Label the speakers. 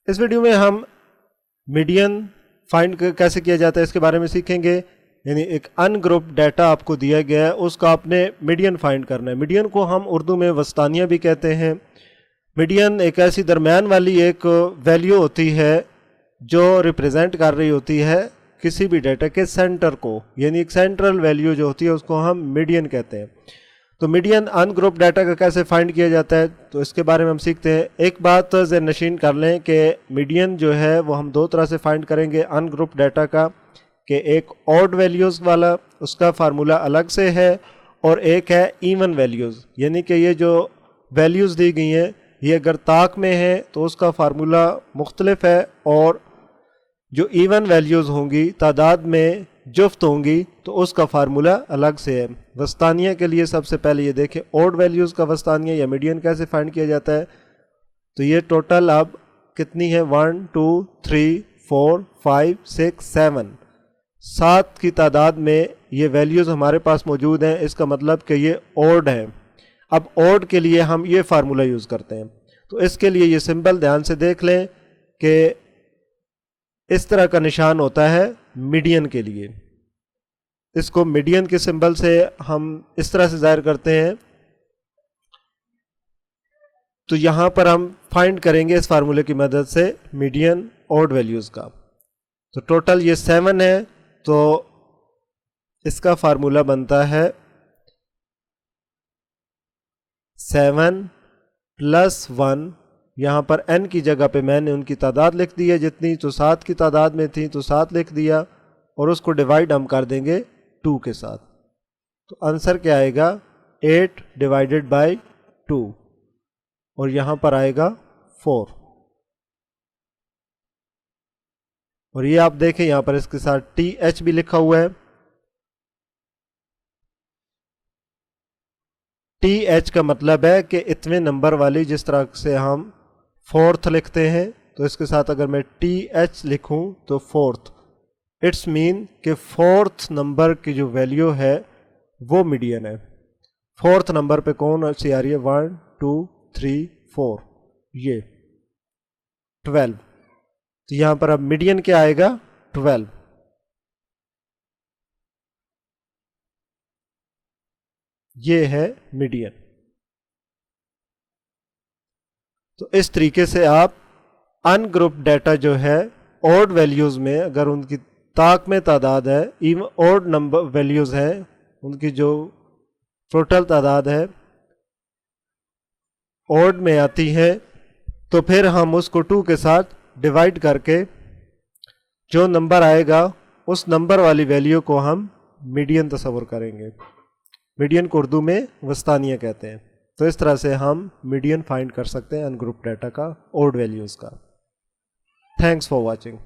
Speaker 1: इस वीडियो में हम मीडियन फाइंड कैसे किया जाता है इसके बारे में सीखेंगे। यानी एक अनग्रुप डाटा आपको दिया गया है, उसका आपने मीडियन फाइंड करना है। मीडियन को हम उर्दू में वस्तानिया भी कहते हैं। मीडियन एक ऐसी दरमियान वाली एक वैल्यू होती है जो रिप्रेजेंट कर रही होती है किसी भी डाटा के सेंटर को, यानी एक सेंट्रल वैल्यू जो होती है उसको हम मीडियन कहते हैं। तो मीडियन अनग्रुप डाटा का कैसे फाइंड किया जाता है तो इसके बारे में हम सीखते हैं। एक बात ज़हन नशीन कर लें कि मीडियन जो है वो हम दो तरह से फाइंड करेंगे अनग्रुप डाटा का, कि एक ऑड वैल्यूज़ वाला उसका फार्मूला अलग से है और एक है इवन वैल्यूज़, यानी कि ये जो वैल्यूज़ दी गई हैं ये अगर ताक में है तो उसका फार्मूला मुख्तलिफ है, और जो इवन वैल्यूज़ होंगी तादाद में जुफ्त होंगी तो उसका फार्मूला अलग से है। वस्तानिया के लिए सबसे पहले ये देखें ऑड वैल्यूज़ का वस्तानिया या मीडियन कैसे फाइंड किया जाता है। तो ये टोटल अब कितनी है 1 2 3 4 5 6 7 7 की तादाद में ये वैल्यूज़ हमारे पास मौजूद हैं। इसका मतलब कि ये ऑड है। अब ऑड के लिए हम ये फार्मूला यूज़ करते हैं। तो इसके लिए ये सिंबल ध्यान से देख लें कि इस तरह का निशान होता है मीडियन के लिए। इसको मीडियन के सिंबल से हम इस तरह से जाहिर करते हैं। तो यहां पर हम फाइंड करेंगे इस फार्मूले की मदद से मीडियन ऑड वैल्यूज़ का। तो टोटल ये 7 है, तो इसका फार्मूला बनता है 7 + 1। यहाँ पर n की जगह पे मैंने उनकी तादाद लिख दी है जितनी, तो 7 की तादाद में थी तो 7 लिख दिया, और उसको डिवाइड हम कर देंगे 2 के साथ। तो आंसर क्या आएगा 8 / 2, और यहाँ पर आएगा 4। और ये आप देखें यहाँ पर इसके साथ TH भी लिखा हुआ है। TH का मतलब है कि इतने नंबर वाली, जिस तरह से हम 4th लिखते हैं तो इसके साथ अगर मैं TH लिखूं तो 4th, इट्स मीन कि 4th नंबर की जो वैल्यू है वो मीडियन है। 4th नंबर पे कौन सी आ रही है 1 2 3 4, ये 12। तो यहां पर अब मीडियन क्या आएगा 12। ये है मीडियन। तो इस तरीके से आप अनग्रुप डाटा जो है ऑड वैल्यूज़ में, अगर उनकी ताक में तादाद है, इवन ऑड नंबर वैल्यूज़ हैं, उनकी जो टोटल तादाद है ऑड में आती है, तो फिर हम उसको 2 के साथ डिवाइड करके जो नंबर आएगा उस नंबर वाली वैल्यू को हम मीडियन तस्वर करेंगे। मीडियन को उर्दू में वस्तानिया कहते हैं। तो इस तरह से हम मीडियन फाइंड कर सकते हैं अनग्रुप डाटा का, ऑड वैल्यूज़ का। Thanks for watching.